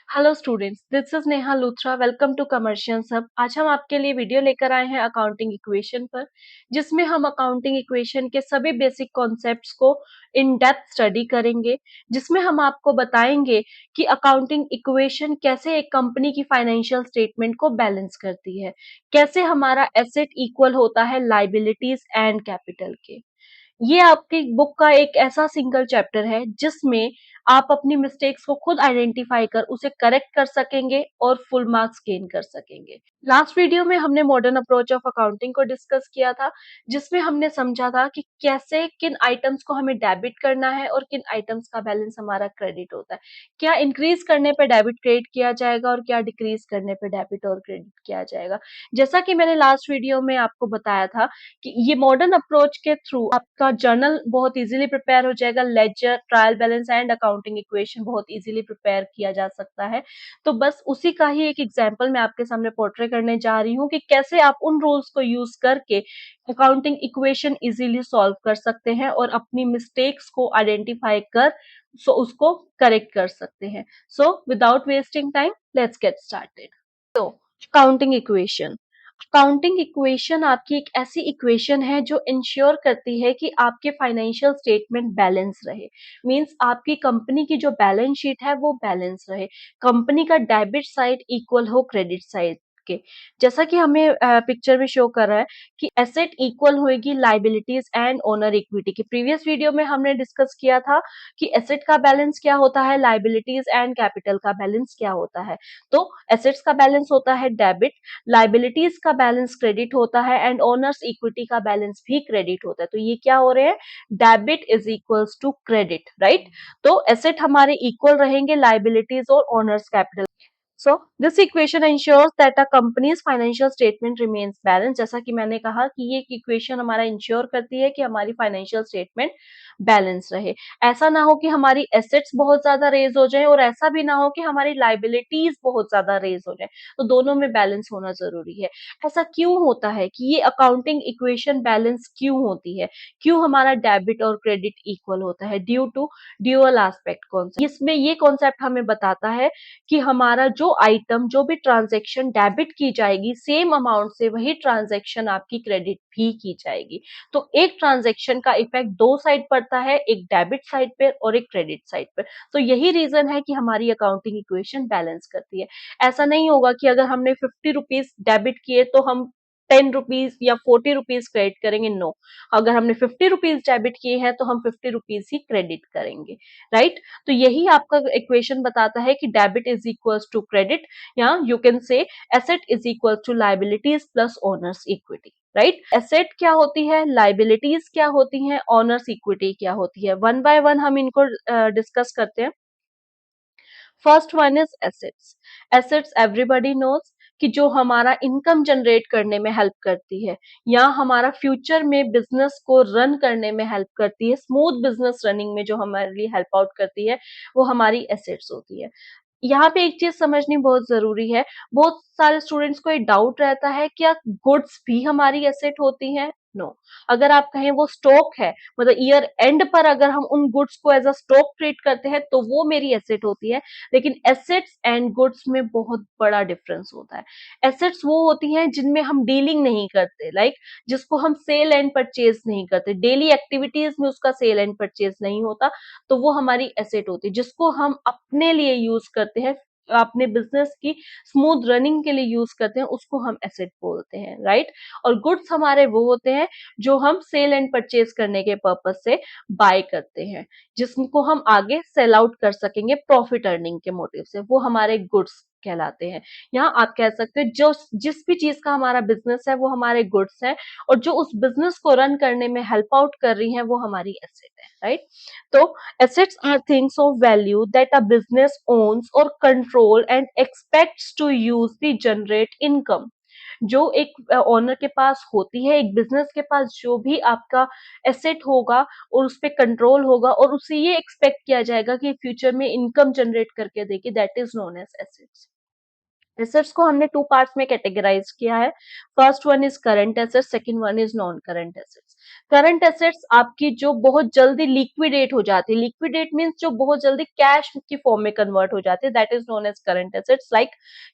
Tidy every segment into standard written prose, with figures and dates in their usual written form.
Hello students, this is Neha Luthra. Welcome to commercial hub. आज हम आपके लिए वीडियो लेकर आए हैं अकाउंटिंग इक्वेशन पर, जिसमें हम अकाउंटिंग इक्वेशन के सभी बेसिक कॉन्सेप्ट्स को इन डेप्थ स्टडी करेंगे। जिसमें हम आपको बताएंगे कि अकाउंटिंग इक्वेशन कैसे एक कंपनी की फाइनेंशियल स्टेटमेंट को बैलेंस करती है, कैसे हमारा एसेट इक्वल होता है लाइबिलिटीज एंड कैपिटल के। ये आपकी बुक का एक ऐसा सिंगल चैप्टर है जिसमें आप अपनी मिस्टेक्स को खुद आइडेंटिफाई कर उसे करेक्ट कर सकेंगे और फुल मार्क्स गेन कर सकेंगे। लास्ट वीडियो में हमने मॉडर्न अप्रोच ऑफ अकाउंटिंग को डिस्कस किया था, जिसमें हमने समझा था कि कैसे किन आइटम्स को हमें डेबिट करना है और किन आइटम्स का बैलेंस हमारा क्रेडिट होता है। क्या इंक्रीज करने पे डेबिट क्रेडिट किया जाएगा और क्या डिक्रीज करने पे डेबिट और क्रेडिट किया जाएगा। जैसा कि मैंने लास्ट वीडियो में आपको बताया था कि ये मॉडर्न अप्रोच के थ्रू आपका जर्नल बहुत इजीली प्रिपेयर हो जाएगा। Ledger, trial balance and accounting equation बहुत इजीली प्रिपेयर किया जा सकता है। तो बस उसी का ही एक एग्जांपल मैं आपके सामने पोर्ट्रे करने जा रही हूँ कि कैसे आप उन रूल्स को यूज करके अकाउंटिंग इक्वेशन इजीली सॉल्व कर सकते हैं और अपनी मिस्टेक्स को आइडेंटिफाई कर उसको करेक्ट कर सकते हैं। So without wasting time, let's get started. तो अकाउंटिंग इक्वेशन, अकाउंटिंग इक्वेशन आपकी एक ऐसी इक्वेशन है जो इंश्योर करती है कि आपके फाइनेंशियल स्टेटमेंट बैलेंस रहे। मींस आपकी कंपनी की जो बैलेंस शीट है वो बैलेंस रहे, कंपनी का डेबिट साइड इक्वल हो क्रेडिट साइड के। जैसा कि हमें पिक्चर में शो कर रहा है कि एसेट इक्वल होगी लाइबिलिटीज एंड ओनर इक्विटी की। प्रीवियस वीडियो में हमने डिस्कस किया था कि एसेट का बैलेंस क्या होता है, लाइबिलिटीज एंड कैपिटल का बैलेंस क्या होता है। तो एसेट्स का बैलेंस होता है डेबिट, लाइबिलिटीज का बैलेंस क्रेडिट होता है एंड ओनर्स इक्विटी का बैलेंस भी क्रेडिट होता है। तो ये क्या हो रहे हैं, debit is equals to credit, right. तो एसेट हमारे इक्वल रहेंगे लाइबिलिटीज और owners capital. So this equation ensures that a company's financial statement remains balanced। जैसा कि मैंने कहा कि ये इक्वेशन हमारा इंश्योर करती है कि हमारी फाइनेंशियल स्टेटमेंट बैलेंस रहे। ऐसा ना हो कि हमारी एसेट्स बहुत ज्यादा रेज हो जाए और ऐसा भी ना हो कि हमारी लाइबिलिटीज बहुत ज्यादा रेज हो जाए। तो दोनों में बैलेंस होना जरूरी है। ऐसा क्यों होता है कि ये अकाउंटिंग इक्वेशन बैलेंस क्यों होती है, क्यों हमारा डेबिट और क्रेडिट इक्वल होता है? Due to dual aspect concept. इसमें ये कॉन्सेप्ट हमें बताता है कि हमारा जो आइटम, जो भी ट्रांजैक्शन डेबिट की जाएगी, सेम अमाउंट से वही ट्रांजैक्शन आपकी क्रेडिट भी की जाएगी। तो एक ट्रांजैक्शन का इफेक्ट दो साइड पड़ता है, एक डेबिट साइड पे और एक क्रेडिट साइड पे। तो यही रीजन है कि हमारी अकाउंटिंग इक्वेशन बैलेंस करती है। ऐसा नहीं होगा कि अगर हमने 50 रुपीज डेबिट किए तो हम 10 रुपीज या 40 रुपीज क्रेडिट करेंगे। नो, अगर हमने 50 रुपीज डेबिट किए हैं तो हम 50 रुपीज ही क्रेडिट करेंगे, राइट। तो यही आपका इक्वेशन बताता है कि debit is equals to credit, या you can say asset is equals to liabilities plus owners equity, right. Asset क्या होती है, लाइबिलिटीज क्या होती है, ओनर्स इक्विटी क्या होती है, वन बाय वन हम इनको डिस्कस करते हैं। First one is assets. Assets everybody knows कि जो हमारा इनकम जनरेट करने में हेल्प करती है या हमारा फ्यूचर में बिजनेस को रन करने में हेल्प करती है, स्मूथ बिजनेस रनिंग में जो हमारे लिए हेल्प आउट करती है, वो हमारी एसेट्स होती है। यहाँ पे एक चीज समझनी बहुत जरूरी है। बहुत सारे स्टूडेंट्स को ये डाउट रहता है, क्या गुड्स भी हमारी एसेट होती हैं? नो। अगर आप कहें वो स्टॉक है, मतलब ईयर एंड पर अगर हम उन गुड्स को एज अ स्टॉक ट्रीट करते हैं तो वो मेरी एसेट होती है। लेकिन एसेट्स एंड गुड्स में बहुत बड़ा डिफरेंस होता है। एसेट्स वो होती हैं जिनमें हम डीलिंग नहीं करते, लाइक जिसको हम सेल एंड परचेज नहीं करते, डेली एक्टिविटीज में उसका सेल एंड परचेज नहीं होता, तो वो हमारी एसेट होती है। जिसको हम अपने लिए यूज करते हैं, अपने बिजनेस की स्मूथ रनिंग के लिए यूज करते हैं, उसको हम एसेट बोलते हैं, राइट। और गुड्स हमारे वो होते हैं जो हम सेल एंड परचेज करने के पर्पज से बाय करते हैं, जिसको हम आगे सेल आउट कर सकेंगे प्रॉफिट अर्निंग के मोटिव से, वो हमारे गुड्स कहलाते हैं। यहाँ आप कह सकते हो जो जिस भी चीज का हमारा बिजनेस है वो हमारे गुड्स है, और जो उस बिजनेस को रन करने में हेल्प आउट कर रही है वो हमारी एसेट है, राइट। तो assets are things of value that a business owns or control and expects to use to generate income। जो एक ओनर के पास होती है, एक बिजनेस के पास जो भी आपका एसेट होगा और उस पे कंट्रोल होगा और उससे ये एक्सपेक्ट किया जाएगा कि फ्यूचर में इनकम जनरेट करके देगी, that is known as assets. Assets को हमने टू पार्ट्स में कैटेगराइज किया है। First one is current assets, second one is non current assets. Current assets आपकी जो बहुत जल्दी लिक्विडेट हो जाती है, लिक्विडेट मीन्स जो बहुत जल्दी कैश की फॉर्म में कन्वर्ट हो जाती है, that is known as current assets, like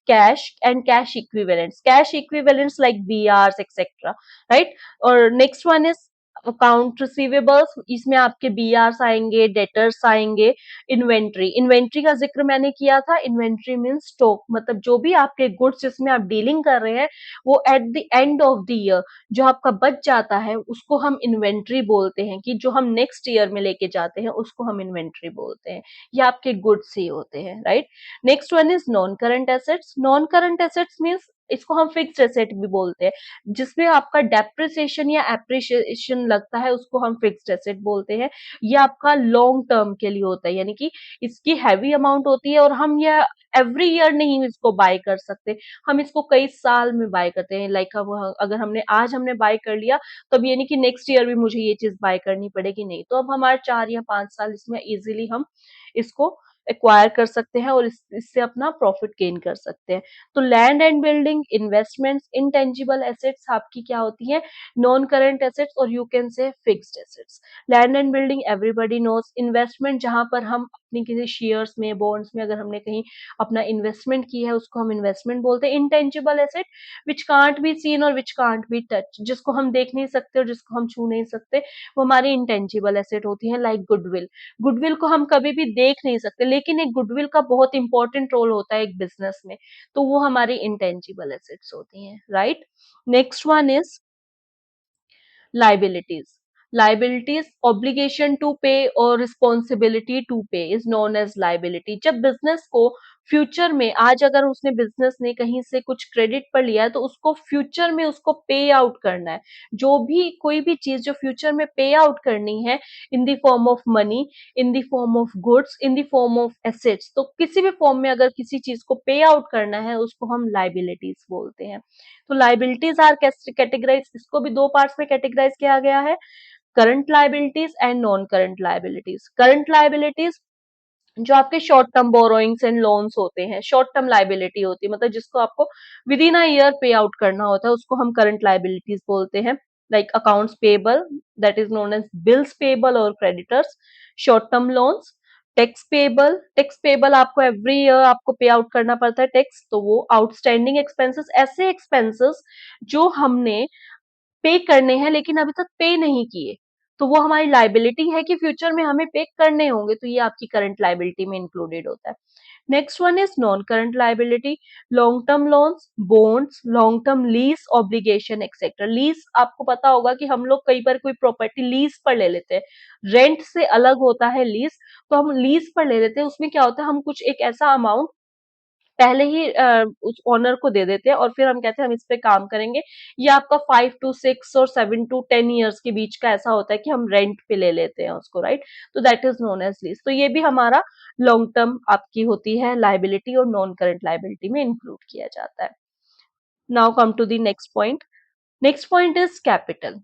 cash and cash equivalents like B Rs etcetera, right. और next one is account receivables, इसमें आपके बी आर्स आएंगे, डेटर्स आएंगे। इन्वेंट्री का जिक्र मैंने किया था। इन्वेंट्री मीन्स स्टॉक, मतलब जो भी आपके गुड्स जिसमें आप डीलिंग कर रहे हैं वो at the end of the year जो आपका बच जाता है उसको हम इन्वेंट्री बोलते हैं, कि जो हम नेक्स्ट ईयर में लेके जाते हैं उसको हम इन्वेंट्री बोलते हैं। ये आपके गुड्स ही होते हैं, right. Next one is non current assets. Non current assets means इसको हम फिक्स्ड एसेट भी बोलते हैं, जिसमें आपका डेप्रिसिएशन या एप्रिसिएशन लगता है उसको हम फिक्स्ड एसेट बोलते हैं। ये आपका लॉन्ग टर्म के लिए होता है, यानी कि इसकी हैवी अमाउंट होती है और हम ये एवरी ईयर नहीं इसको बाय कर सकते, हम इसको कई साल में बाय करते हैं। लाइक अगर हमने आज बाय कर लिया तो अब ये नहीं कि नेक्स्ट ईयर भी मुझे ये चीज बाय करनी पड़ेगी, नहीं। तो अब हमारे 4 या 5 साल इसमें इजीली हम इसको एक्वायर कर सकते हैं और इससे अपना प्रॉफिट गेन कर सकते हैं। तो land and building, investments, intangible assets आपकी क्या होती है, नॉन करंट एसेट्स, और यू कैन से fixed assets. Land and building everybody knows. Investment जहां पर हम अपनी किसी शेयर्स में, बॉन्ड्स में अगर हमने कहीं अपना इन्वेस्टमेंट की है उसको हम इन्वेस्टमेंट बोलते हैं। Intangible asset which can't be seen और विच कांट बी टच, जिसको हम देख नहीं सकते और जिसको हम छू नहीं सकते, वो हमारी इंटेंजिबल एसेट होती है। लाइक गुडविल, गुडविल को हम कभी भी देख नहीं सकते, लेकिन एक गुडविल का बहुत इंपॉर्टेंट रोल होता है एक बिजनेस में, तो वो हमारी इंटेंजिबल एसेट्स होती हैं, right. Next one is liabilities. Liabilities, obligation to pay और responsibility to pay is known as liability. जब बिजनेस को फ्यूचर में, आज अगर उसने बिजनेस ने कहीं से कुछ क्रेडिट पर लिया है तो उसको फ्यूचर में उसको पे आउट करना है। जो भी कोई भी चीज जो फ्यूचर में पे आउट करनी है, in the form of money, in the form of goods, in the form of assets, तो किसी भी फॉर्म में अगर किसी चीज को पे आउट करना है उसको हम लाइबिलिटीज बोलते हैं। तो लाइबिलिटीज आर कैटेगराइज, इसको भी दो पार्ट्स में कैटेगराइज किया गया है, current liabilities and non current liabilities. Current liabilities जो आपके short term borrowings and loans होते हैं, शॉर्ट टर्म लाइबिलिटी होती है, मतलब जिसको आपको within a year pay out करना होता है, उसको हम करंट लाइबिलिटीज बोलते हैं। Like accounts payable, that is known as bills payable और creditors. Short term loans, tax payable आपको एवरी ईयर आपको पे आउट करना पड़ता है टैक्स, तो वो आउटस्टैंडिंग एक्सपेंसेस, ऐसे एक्सपेंसेस जो हमने पे करने हैं लेकिन अभी तक पे नहीं किए, तो वो हमारी लाइबिलिटी है कि फ्यूचर में हमें पे करने होंगे, तो ये आपकी करंट लाइबिलिटी में इंक्लूडेड होता है। Next one is non current liability, long term loans, bonds, long term lease obligation etcetera. Lease आपको पता होगा कि हम लोग कई बार कोई प्रॉपर्टी लीज पर ले लेते हैं, रेंट से अलग होता है लीज, तो हम लीज पर ले लेते हैं। उसमें क्या होता है, हम कुछ एक ऐसा अमाउंट पहले ही उस ओनर को दे देते हैं और फिर हम कहते हैं हम इस पे काम करेंगे। ये आपका 5 to 6 और 7 to 10 ईयर्स के बीच का ऐसा होता है कि हम रेंट पे ले लेते हैं उसको, राइट। तो that is known as lease. तो ये भी हमारा लॉन्ग टर्म आपकी होती है लाइबिलिटी और नॉन करंट लाइबिलिटी में इंक्लूड किया जाता है। Now come to the next point. Next point is capital.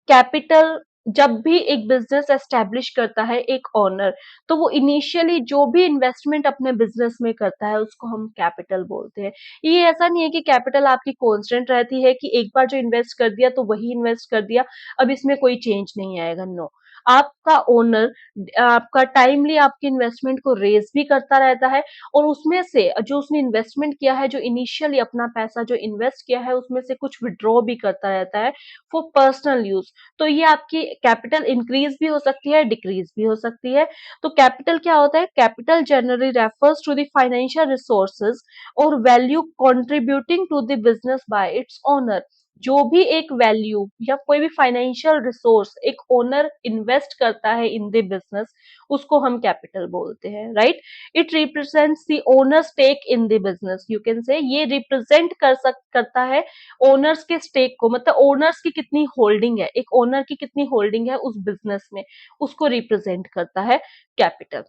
Capital, जब भी एक बिजनेस एस्टेब्लिश करता है एक ओनर, तो वो इनिशियली जो भी इन्वेस्टमेंट अपने बिजनेस में करता है उसको हम कैपिटल बोलते हैं। ये ऐसा नहीं है कि कैपिटल आपकी कांस्टेंट रहती है कि एक बार जो इन्वेस्ट कर दिया तो वही इन्वेस्ट कर दिया, अब इसमें कोई चेंज नहीं आएगा, नो। आपका ओनर आपका टाइमली आपकी इन्वेस्टमेंट को रेज भी करता रहता है, और उसमें से जो उसने इन्वेस्टमेंट किया है, जो इनिशियली अपना पैसा जो इन्वेस्ट किया है उसमें से कुछ विड्रॉ भी करता रहता है फॉर पर्सनल यूज। तो ये आपकी कैपिटल इंक्रीज भी हो सकती है, डिक्रीज भी हो सकती है। तो कैपिटल क्या होता है, capital generally refers to the financial resources और value contributing to the business by its owner. जो भी एक वैल्यू या कोई भी फाइनेंशियल रिसोर्स एक ओनर इन्वेस्ट करता है इन द बिजनेस, उसको हम कैपिटल बोलते हैं, right. It represents the owner stake in the business, you can say ये रिप्रेजेंट करता है ओनर्स के स्टेक को, मतलब ओनर्स की कितनी होल्डिंग है, एक ओनर की कितनी होल्डिंग है उस बिजनेस में, उसको रिप्रेजेंट करता है capital.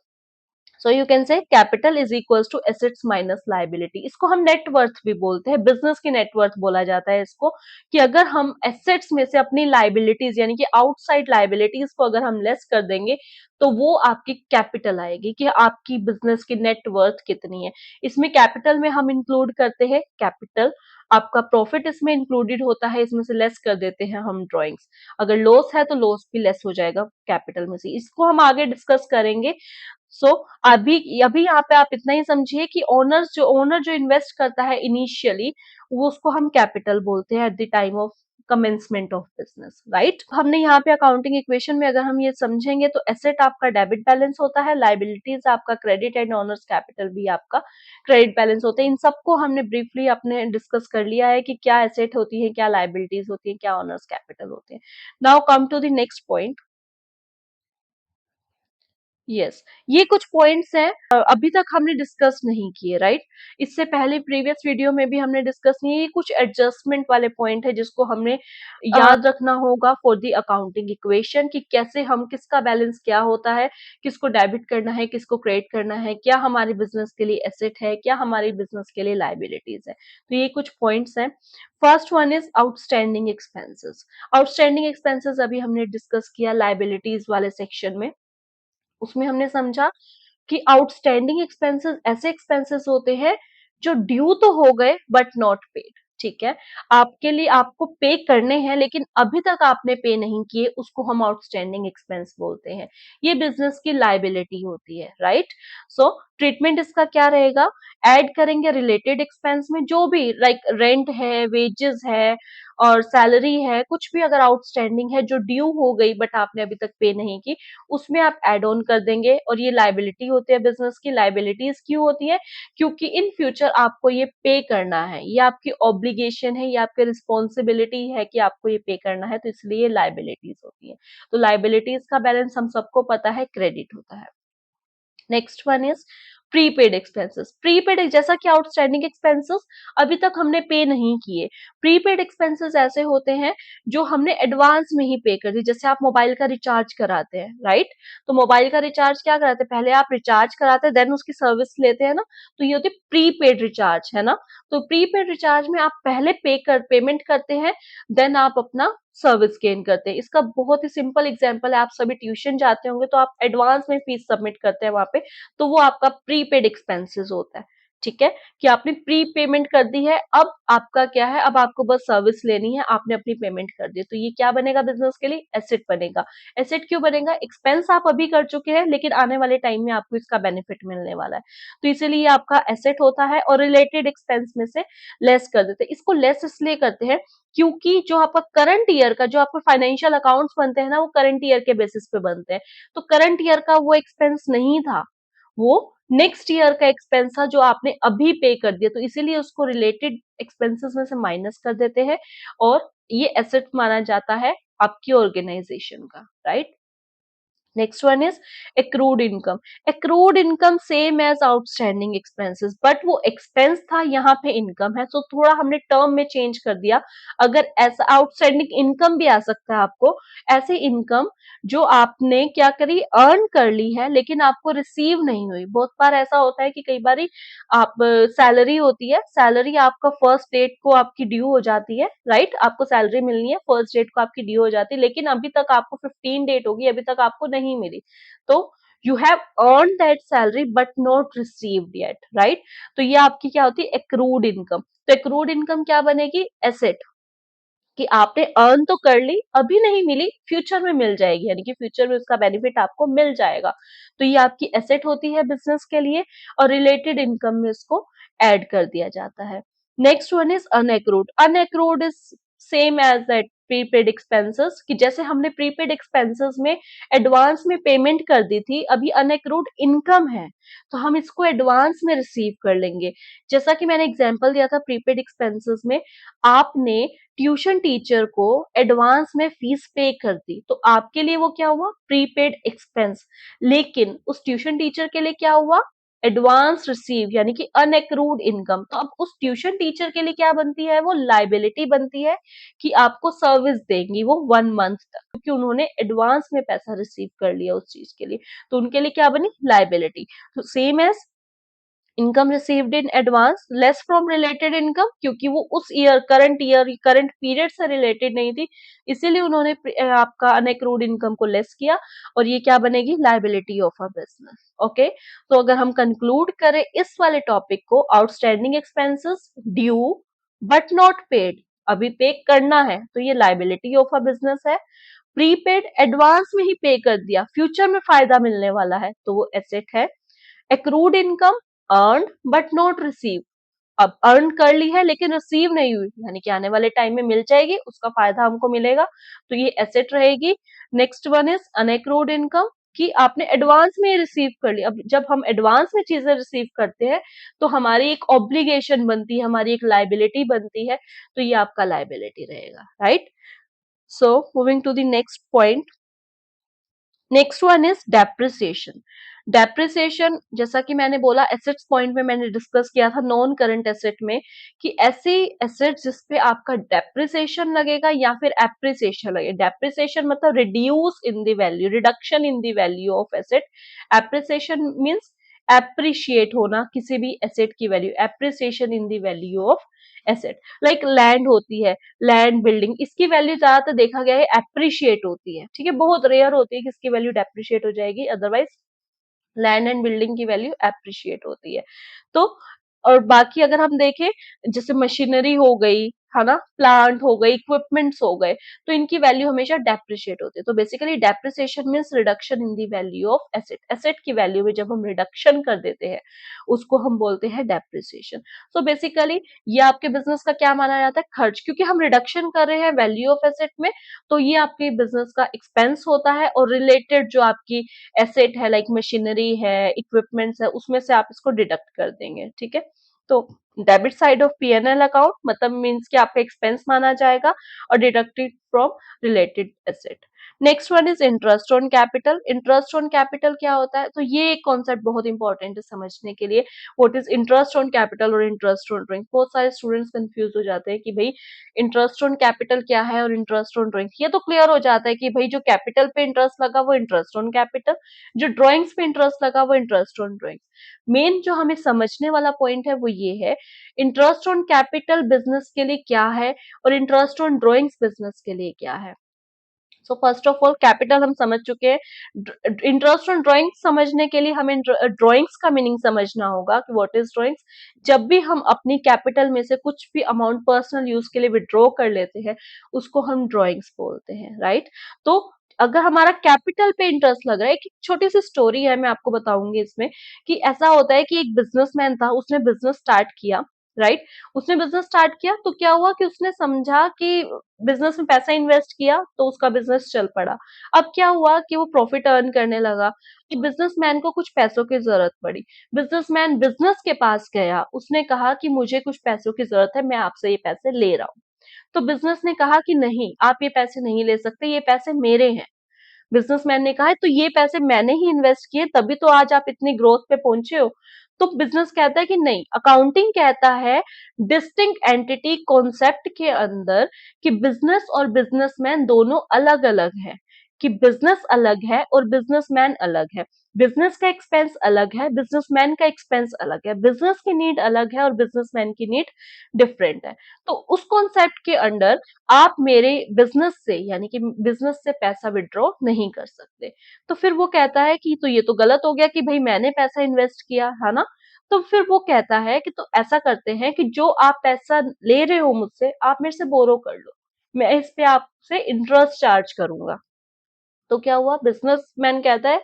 So you can say capital is equals to assets minus liability. इसको हम नेटवर्थ भी बोलते हैं, बिजनेस की नेटवर्थ बोला जाता है इसको, कि अगर हम एसेट्स में से अपनी लायबिलिटीज यानी कि आउटसाइड लायबिलिटीज को अगर हम लेस कर देंगे तो वो आपकी कैपिटल आएगी, कि आपकी बिजनेस की नेटवर्थ कितनी है। इसमें कैपिटल में हम इंक्लूड करते हैं कैपिटल, आपका प्रॉफिट इसमें इंक्लूडेड होता है, इसमें से लेस कर देते हैं हम ड्रॉइंग्स। अगर लॉस है तो लॉस भी लेस हो जाएगा कैपिटल में से। इसको हम आगे डिस्कस करेंगे। सो अभी अभी यहाँ पे आप इतना ही समझिए कि ओनर जो इन्वेस्ट करता है इनिशियली, वो उसको हम कैपिटल बोलते हैं at the time of commencement of business, right. हमने यहाँ पे अकाउंटिंग इक्वेशन में अगर हम ये समझेंगे तो एसेट आपका डेबिट बैलेंस होता है, लाइबिलिटीज आपका क्रेडिट एंड ओनर्स कैपिटल भी आपका क्रेडिट बैलेंस होते हैं। इन सबको हमने ब्रीफली अपने डिस्कस कर लिया है कि क्या एसेट होती है, क्या लाइबिलिटीज होती है, क्या ओनर्स कैपिटल होते हैं। Now come to the next point. Yes, ये कुछ पॉइंट्स हैं अभी तक हमने डिस्कस नहीं किए, राइट। इससे पहले प्रीवियस वीडियो में भी हमने डिस्कस नहीं, ये कुछ एडजस्टमेंट वाले पॉइंट है जिसको हमने याद रखना होगा फॉर द अकाउंटिंग इक्वेशन, कि कैसे हम किसका बैलेंस क्या होता है, किसको डेबिट करना है, किसको क्रेडिट करना है, क्या हमारे बिजनेस के लिए एसेट है, क्या हमारी बिजनेस के लिए लाइबिलिटीज है। तो ये कुछ पॉइंट्स हैं। First one is outstanding expenses. Outstanding expenses अभी हमने डिस्कस किया लाइबिलिटीज वाले सेक्शन में। उसमें हमने समझा कि आउटस्टैंडिंग एक्सपेंसेस ऐसे एक्सपेंसेस होते हैं जो ड्यू तो हो गए बट नॉट पेड। ठीक है, आपके लिए आपको पे करने हैं लेकिन अभी तक आपने पे नहीं किए, उसको हम आउटस्टैंडिंग एक्सपेंस बोलते हैं। ये बिजनेस की लाइबिलिटी होती है, राइट। सो ट्रीटमेंट इसका क्या रहेगा, ऐड करेंगे रिलेटेड एक्सपेंस में जो भी लाइक रेंट है, वेजेस है और सैलरी है, कुछ भी अगर आउटस्टैंडिंग है जो ड्यू हो गई बट आपने अभी तक पे नहीं की, उसमें आप एड ऑन कर देंगे। और ये लाइबिलिटी होती है बिजनेस की। लाइबिलिटीज क्यों होती है, क्योंकि इन फ्यूचर आपको ये पे करना है, ये आपकी ऑब्लिगेशन है, ये आपकी रिस्पॉन्सिबिलिटी है कि आपको ये पे करना है, तो इसलिए लाइबिलिटीज होती है। तो लाइबिलिटीज का बैलेंस हम सबको पता है क्रेडिट होता है। Next one is prepaid expenses. Prepaid जैसा कि आउटस्टैंडिंग एक्सपेंसेस अभी तक हमने पे नहीं किए, प्रीपेड एक्सपेंसेस ऐसे होते हैं जो हमने एडवांस में ही पे कर दी। जैसे आप मोबाइल का रिचार्ज कराते हैं, राइट। तो मोबाइल का रिचार्ज क्या कराते हैं, पहले आप रिचार्ज कराते हैं देन उसकी सर्विस लेते हैं ना, तो ये होती है प्रीपेड रिचार्ज, है ना। तो प्रीपेड रिचार्ज में आप पहले पेमेंट करते हैं, देन आप अपना सर्विस गेन करते हैं। इसका बहुत ही सिंपल एग्जांपल है, आप सभी ट्यूशन जाते होंगे तो आप एडवांस में फीस सबमिट करते हैं वहां पे, तो वो आपका प्रीपेड एक्सपेंसेस होता है। ठीक है, कि आपने प्री पेमेंट कर दी है, अब आपका क्या है, अब आपको बस सर्विस लेनी है, आपने अपनी पेमेंट कर दी, तो ये क्या बनेगा बिजनेस के लिए, एसेट बनेगा। एसेट क्यों बनेगा, एक्सपेंस आप अभी कर चुके हैं लेकिन आने वाले टाइम में आपको इसका बेनिफिट मिलने वाला है, तो इसीलिए आपका एसेट होता है। और रिलेटेड एक्सपेंस में से लेस कर देते हैं। इसको लेस इसलिए करते हैं क्योंकि जो आपका करंट ईयर का जो आपके फाइनेंशियल अकाउंट्स बनते हैं ना, वो करंट ईयर के बेसिस पे बनते हैं। तो करंट ईयर का वो एक्सपेंस नहीं था, वो नेक्स्ट ईयर का एक्सपेंस था जो आपने अभी पे कर दिया, तो इसीलिए उसको रिलेटेड एक्सपेंसेस में से माइनस कर देते हैं और ये एसेट माना जाता है आपकी ऑर्गेनाइजेशन का, right. Next one is accrued income. Accrued income same as outstanding expenses, but वो एक्सपेंस था, यहाँ पे इनकम है, तो थोड़ा हमने टर्म में चेंज कर दिया। अगर ऐसा आउटस्टैंडिंग इनकम भी आ सकता है आपको, ऐसे इनकम जो आपने क्या करी, अर्न कर ली है लेकिन आपको रिसीव नहीं हुई। बहुत बार ऐसा होता है कि कई बार आप सैलरी होती है, सैलरी आपका फर्स्ट डेट को आपकी ड्यू हो जाती है, राइट। आपको सैलरी मिलनी है, फर्स्ट डेट को आपकी ड्यू हो जाती है, लेकिन अभी तक आपको 15 डेट होगी, अभी तक आपको नहीं मिली, तो you have earn that salary but not received yet, right. तो ये आपकी क्या होती है, एक्रूड इनकम। तो एक्रूड इनकम क्या बनेगी, एसेट, कि आपने अर्न तो कर ली, अभी नहीं मिली, फ्यूचर में मिल जाएगी, यानी कि फ्यूचर में उसका बेनिफिट आपको मिल जाएगा। तो ये आपकी एसेट होती है बिजनेस के लिए, और रिलेटेड इनकम में इसको ऐड कर दिया जाता है। Next one is unaccrued. Unaccrued is same as that prepaid expenses, कि जैसे हमने प्रीपेड एक्सपेंसेस में एडवांस में पेमेंट कर दी थी, अभी अनएक्रूड इनकम है तो हम इसको एडवांस में रिसीव कर लेंगे। जैसा कि मैंने एग्जांपल दिया था प्रीपेड एक्सपेंसेस में, आपने ट्यूशन टीचर को एडवांस में फीस पे कर दी, तो आपके लिए वो क्या हुआ, प्रीपेड एक्सपेंस। लेकिन उस ट्यूशन टीचर के लिए क्या हुआ, एडवांस रिसीव यानी कि अनएक्रूड इनकम। तो अब उस ट्यूशन टीचर के लिए क्या बनती है, वो लाइबिलिटी बनती है कि आपको सर्विस देंगी वो 1 मंथ तक, क्योंकि उन्होंने एडवांस में पैसा रिसीव कर लिया उस चीज के लिए, तो उनके लिए क्या बनी, लाइबिलिटी। तो same as income received in advance less from related income, क्योंकि वो उस ईयर करंट पीरियड से रिलेटेड नहीं थी, इसीलिए उन्होंने आपका अनएक्रूड इनकम को लेस किया, और ये क्या बनेगी, liability of a business. Okay, तो अगर हम कंक्लूड करें इस वाले टॉपिक को, outstanding expenses due but not paid, अभी पे करना है तो ये लायबिलिटी ऑफ अ बिजनेस है। प्रीपेड, एडवांस में ही पे कर दिया, फ्यूचर में फायदा मिलने वाला है, तो वो एसेट है। Accrued income, earn but not receive, अब अर्न कर ली है लेकिन रिसीव नहीं हुई, यानी कि आने वाले टाइम में मिल जाएगी, उसका फायदा हमको मिलेगा, तो ये एसेट रहेगी। नेक्स्ट वन इज अनएक्रूड इनकम, कि आपने एडवांस में रिसीव कर लिया। अब जब हम एडवांस में चीजें रिसीव करते हैं तो हमारी एक ऑब्लिगेशन बनती है, हमारी एक लाइबिलिटी बनती है, तो ये आपका लाइबिलिटी रहेगा, right. So moving to the next point, next one is depreciation. Depreciation, जैसा कि मैंने बोला एसेट्स पॉइंट में मैंने डिस्कस किया था नॉन करंट एसेट में, कि ऐसी एसेट जिसपे आपका डेप्रिसिएशन लगेगा या फिर एप्रिसिएशन लगेगा। डेप्रिसिएशन मतलब reduce in the value, reduction in the value of asset. Appreciation means appreciate होना किसी भी एसेट की value, appreciation in the value of asset. Like land होती है, लैंड बिल्डिंग, इसकी वैल्यू ज्यादातर देखा गया है एप्रिशिएट होती है, ठीक है, बहुत रेयर होती है कि इसकी वैल्यू डेप्रिशिएट हो जाएगी, अदरवाइज लैंड एंड बिल्डिंग की वैल्यू एप्रिशिएट होती है। तो और बाकी अगर हम देखें, जैसे मशीनरी हो गई है ना, प्लांट हो गई, इक्विपमेंट्स हो गए, तो इनकी वैल्यू हमेशा डेप्रिशिएट होती है। तो basically depreciation means reduction in the value of asset, asset की वैल्यू में जब हम रिडक्शन कर देते हैं उसको हम बोलते हैं डेप्रिसिएशन। सो बेसिकली ये आपके बिजनेस का क्या माना जाता है, खर्च, क्योंकि हम रिडक्शन कर रहे हैं वैल्यू ऑफ एसेट में, तो ये आपके बिजनेस का एक्सपेंस होता है, और रिलेटेड जो आपकी एसेट है लाइक मशीनरी है, इक्विपमेंट्स है, उसमें से आप इसको डिडक्ट कर देंगे, ठीक है। तो debit side of PNL account मतलब मींस कि आपका एक्सपेंस माना जाएगा और deducted from related asset. Next one is interest on capital. Interest on capital क्या होता है, तो ये एक कॉन्सेप्ट बहुत इंपॉर्टेंट है समझने के लिए, what is interest on capital और इंटरेस्ट ऑन ड्राइंग। बहुत सारे स्टूडेंट्स कंफ्यूज हो जाते हैं कि भाई इंटरेस्ट ऑन कैपिटल क्या है और इंटरेस्ट ऑन ड्राइंग। ये तो क्लियर हो जाता है कि भाई जो कैपिटल पे इंटरेस्ट लगा वो इंटरेस्ट ऑन कैपिटल, जो ड्राइंग्स पे इंटरेस्ट लगा वो इंटरेस्ट ऑन ड्राइंग्स। मेन जो हमें समझने वाला पॉइंट है वो ये है, इंटरेस्ट ऑन कैपिटल बिजनेस के लिए क्या है और इंटरेस्ट ऑन ड्राइंग्स बिजनेस के लिए क्या है। So first of all capital हम समझ चुके हैं, इंटरेस्ट ऑन ड्राइंग्स समझने के लिए हमें ड्राइंग्स का मीनिंग समझना होगा कि व्हाट इज ड्राइंग्स। जब भी हम अपनी कैपिटल में से कुछ भी अमाउंट पर्सनल यूज के लिए विड्रॉ कर लेते हैं उसको हम ड्राइंग्स बोलते हैं, राइट। तो अगर हमारा कैपिटल पे इंटरेस्ट लग रहा है, एक छोटी सी स्टोरी है मैं आपको बताऊंगी इसमें, कि ऐसा होता है कि एक बिजनेसमैन था, उसने बिजनेस स्टार्ट किया, राइट। उसने बिजनेस स्टार्ट किया तो क्या हुआ कि उसने समझा कि बिजनेस में पैसा इन्वेस्ट किया तो उसका बिजनेस चल पड़ा। अब क्या हुआ कि वो प्रॉफिट अर्न करने लगा, कि बिजनेसमैन को कुछ पैसों की जरूरत पड़ी। बिजनेसमैन बिजनेस के पास गया, उसने कहा कि मुझे कुछ पैसों की जरूरत है, मैं आपसे ये पैसे ले रहा हूँ। तो बिजनेस ने कहा कि नहीं, आप ये पैसे नहीं ले सकते, ये पैसे मेरे हैं। बिजनेसमैन ने कहा है तो ये पैसे मैंने ही इन्वेस्ट किए, तभी तो आज आप इतनी ग्रोथ पे पहुंचे हो। तो बिजनेस कहता है कि नहीं, अकाउंटिंग कहता है डिस्टिंक्ट एंटिटी कॉन्सेप्ट के अंदर कि बिजनेस और बिजनेसमैन दोनों अलग अलग है, कि बिजनेस अलग है और बिजनेसमैन अलग है। बिजनेस का एक्सपेंस अलग है, बिजनेसमैन का एक्सपेंस अलग है, बिजनेस की नीड अलग है और बिजनेसमैन की नीड डिफरेंट है। तो उस कॉन्सेप्ट के अंडर आप मेरे बिजनेस से यानी कि बिजनेस से पैसा विड्रॉ नहीं कर सकते। तो फिर वो कहता है कि तो ये तो गलत हो गया कि भाई मैंने पैसा इन्वेस्ट किया है ना। तो फिर वो कहता है कि तो ऐसा करते हैं कि जो आप पैसा ले रहे हो मुझसे, आप मेरे से बोरो कर लो, मैं इस पे आपसे इंटरेस्ट चार्ज करूंगा। तो क्या हुआ, बिजनेसमैन कहता है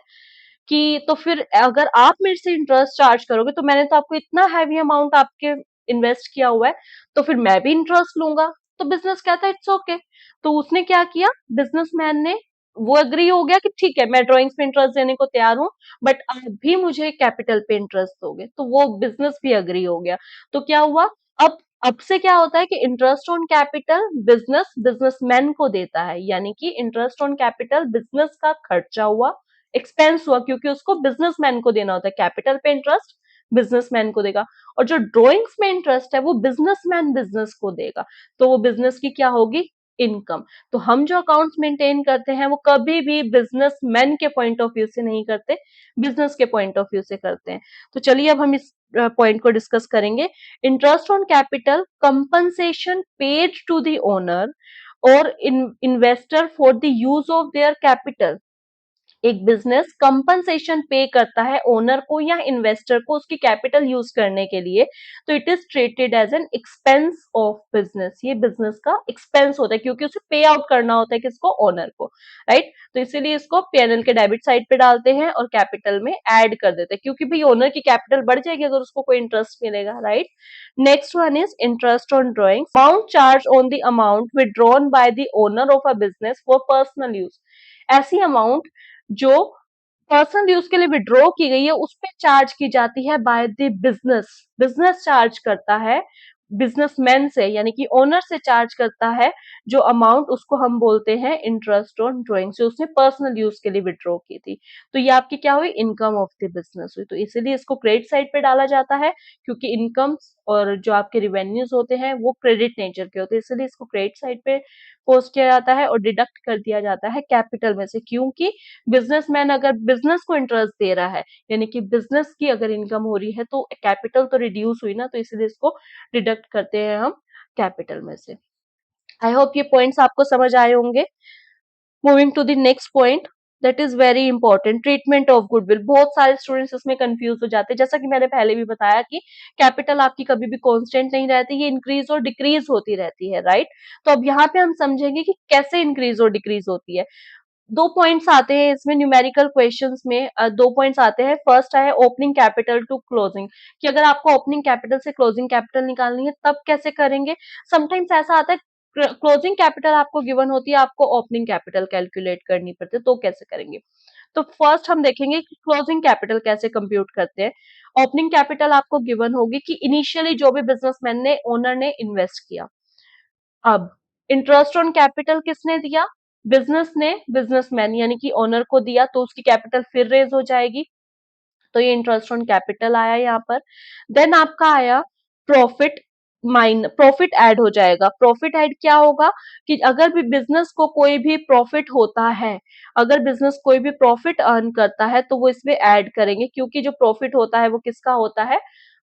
कि तो फिर अगर आप मेरे से इंटरेस्ट चार्ज करोगे तो मैंने तो आपको इतना हैवी अमाउंट आपके इन्वेस्ट किया हुआ है, तो फिर मैं भी इंटरेस्ट लूंगा। तो बिजनेस कहता है इट्स ओके। तो उसने क्या किया, बिजनेसमैन ने, वो एग्री हो गया कि ठीक है मैं ड्राइंग्स पे इंटरेस्ट देने को तैयार हूँ, बट आप भी मुझे कैपिटल पे इंटरेस्ट दोगे, तो वो बिजनेस भी एग्री हो गया। तो क्या हुआ, अब से क्या होता है कि interest on capital business businessman को देता है, यानी कि इंटरेस्ट ऑन कैपिटल बिजनेस का खर्चा हुआ, एक्सपेंस हुआ, क्योंकि उसको बिजनेसमैन को देना होता है। कैपिटल पे इंटरेस्ट बिजनेसमैन को देगा, और जो ड्राइंग्स में इंटरेस्ट है वो बिजनेसमैन बिजनेस को देगा, तो वो बिजनेस की क्या होगी, इनकम। तो हम जो अकाउंट्स मेंटेन करते हैं वो कभी भी बिजनेसमैन के पॉइंट ऑफ व्यू से नहीं करते, बिजनेस के पॉइंट ऑफ व्यू से करते हैं। तो चलिए अब हम इस पॉइंट को डिस्कस करेंगे। Interest on capital compensation paid to the owner और investor for the use of their capital. एक बिजनेस कंपनसेशन पे करता है ओनर को या इन्वेस्टर को उसकी कैपिटल यूज करने के लिए, तो it is treated as an expense of business. ये बिजनेस का एक्सपेंस होता है क्योंकि उसे पे आउट करना होता है किसको, ओनर को, राइट। तो इसीलिए इसको पीएनएल के डेबिट साइड पे डालते हैं और कैपिटल में ऐड कर देते हैं, क्योंकि भाई ओनर की कैपिटल बढ़ जाएगी अगर उसको कोई इंटरेस्ट मिलेगा, right. Next one is interest on drawing, amount charge on the amount withdrawn by the owner of a business for personal use. ऐसी अमाउंट जो पर्सनल यूज के लिए विड्रॉ की गई है उस पे चार्ज की जाती है by the business. Business charge करता है बिजनेसमैन से, यानी कि ओनर से चार्ज करता है जो अमाउंट, उसको हम बोलते हैं इंटरेस्ट ऑन ड्रॉइंग, जो उसने पर्सनल यूज के लिए विड्रॉ की थी। तो ये आपकी क्या हुई, इनकम ऑफ द बिजनेस हुई। तो इसीलिए इसको क्रेडिट साइड पे डाला जाता है, क्योंकि इनकम और जो आपके रिवेन्यूज होते हैं वो क्रेडिट नेचर के होते हैं, इसलिए इसको क्रेडिट साइड पे पोस्ट किया जाता है और डिडक्ट कर दिया जाता है कैपिटल में से। क्योंकि बिजनेसमैन अगर बिजनेस को इंटरेस्ट दे रहा है, यानी कि बिजनेस की अगर इनकम हो रही है, तो कैपिटल तो रिड्यूस हुई ना, तो इसीलिए इसको डिडक्ट करते हैं हम कैपिटल में से। आई होप ये पॉइंट्स आपको समझ आए होंगे। Moving to the next point, that is very important, treatment of goodwill. बहुत सारे स्टूडेंट्स इसमें कंफ्यूज हो जाते हैं, जैसा कि मैंने पहले भी बताया कि कैपिटल आपकी कभी भी कांस्टेंट नहीं रहती, ये इंक्रीज और डिक्रीज होती रहती है, राइट। तो अब यहाँ पे हम समझेंगे कि कैसे इंक्रीज और डिक्रीज होती है। दो पॉइंट्स आते हैं इसमें न्यूमेरिकल क्वेश्चंस में, दो पॉइंट्स आते हैं। फर्स्ट है ओपनिंग कैपिटल टू क्लोजिंग, कि अगर आपको ओपनिंग कैपिटल से क्लोजिंग कैपिटल निकालनी है तब कैसे करेंगे। समटाइम्स ऐसा आता है क्लोजिंग कैपिटल आपको गिवन होती है, आपको ओपनिंग कैपिटल कैलकुलेट करनी पड़ती है, तो कैसे करेंगे। तो फर्स्ट हम देखेंगे कि क्लोजिंग कैपिटल कैसे कंप्यूट करते हैं। ओपनिंग कैपिटल आपको गिवन होगी कि इनिशियली जो भी बिजनेसमैन ने, ओनर ने इन्वेस्ट किया। अब इंटरेस्ट ऑन कैपिटल किसने दिया, बिजनेस ने, बिजनेसमैन यानी कि ओनर को दिया, तो उसकी कैपिटल फिर रेज हो जाएगी, तो ये इंटरेस्ट ऑन कैपिटल आया यहाँ पर। देन आपका आया प्रॉफिट, प्रॉफिट ऐड हो जाएगा। प्रॉफिट ऐड क्या होगा कि अगर भी बिजनेस को कोई भी प्रॉफिट होता है, अगर बिजनेस कोई भी प्रॉफिट अर्न करता है तो वो इसमें ऐड करेंगे, क्योंकि जो प्रॉफिट होता है वो किसका होता है,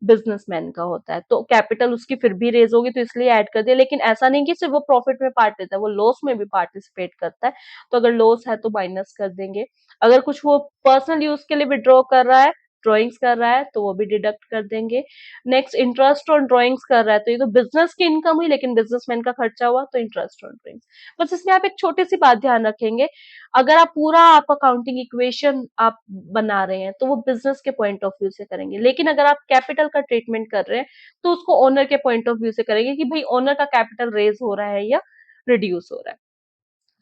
बिजनेसमैन का होता है, तो कैपिटल उसकी फिर भी रेज होगी, तो इसलिए ऐड कर दिया। लेकिन ऐसा नहीं कि सिर्फ वो प्रॉफिट में पार्ट लेता है, वो लॉस में भी पार्टिसिपेट करता है, तो अगर लॉस है तो माइनस कर देंगे। अगर कुछ वो पर्सनल यूज के लिए विड्रॉ कर रहा है, ड्रॉइंग्स कर रहा है, तो वो भी डिडक्ट कर देंगे। नेक्स्ट इंटरेस्ट ऑन ड्रॉइंग्स कर रहा है, तो ये तो बिजनेस की इनकम हुई, लेकिन बिजनेसमैन का खर्चा हुआ, तो इंटरेस्ट ऑन ड्रॉइंग्स। बस इसमें आप एक छोटी सी बात ध्यान रखेंगे, अगर आप पूरा आप अकाउंटिंग इक्वेशन आप बना रहे हैं तो वो बिजनेस के पॉइंट ऑफ व्यू से करेंगे, लेकिन अगर आप कैपिटल का ट्रीटमेंट कर रहे हैं तो उसको ओनर के पॉइंट ऑफ व्यू से करेंगे कि भाई ओनर का कैपिटल रेज हो रहा है या रिड्यूस हो रहा है।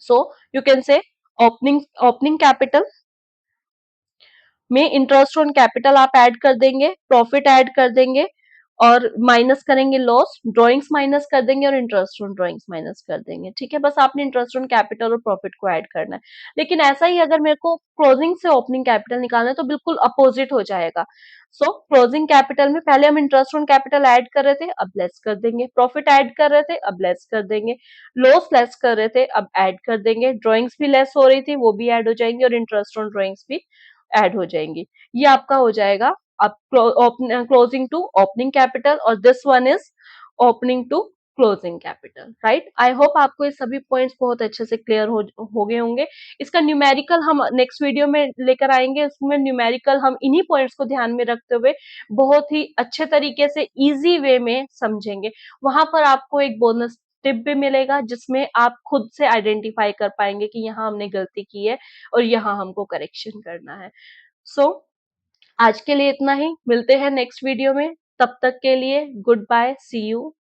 सो यू कैन से ओपनिंग ओपनिंग कैपिटल में इंटरेस्ट ऑन कैपिटल आप ऐड कर देंगे, प्रॉफिट ऐड कर देंगे और माइनस करेंगे लॉस, ड्रॉइंग्स माइनस कर देंगे और इंटरेस्ट ऑन ड्रॉइंग्स माइनस कर देंगे। ठीक है, बस आपने इंटरेस्ट ऑन कैपिटल और प्रॉफिट को ऐड करना है। लेकिन ऐसा ही अगर मेरे को क्लोजिंग से ओपनिंग कैपिटल निकालना है तो बिल्कुल अपोजिट हो जाएगा। सो क्लोजिंग कैपिटल में पहले हम इंटरेस्ट ऑन कैपिटल ऐड कर रहे थे, अब लेस कर देंगे, प्रॉफिट ऐड कर रहे थे, अब लेस कर देंगे, लॉस लेस कर रहे थे, अब ऐड कर देंगे, ड्रॉइंग्स भी लेस हो रही थी वो भी ऐड हो जाएंगी और इंटरेस्ट ऑन ड्रॉइंग्स भी ऐड हो जाएंगी। ये आपका हो जाएगा अब क्लोजिंग टू ओपनिंग कैपिटल, और this one is opening to closing capital, right. I hope आपको ये सभी पॉइंट्स बहुत अच्छे से क्लियर हो गए होंगे। इसका न्यूमेरिकल हम नेक्स्ट वीडियो में लेकर आएंगे, उसमें न्यूमेरिकल हम इन्हीं पॉइंट्स को ध्यान में रखते हुए बहुत ही अच्छे तरीके से इजी वे में समझेंगे। वहां पर आपको एक बोनस टिप भी मिलेगा जिसमें आप खुद से आइडेंटिफाई कर पाएंगे कि यहाँ हमने गलती की है और यहाँ हमको करेक्शन करना है। सो आज के लिए इतना ही, मिलते हैं नेक्स्ट वीडियो में, तब तक के लिए गुड बाय, सी यू।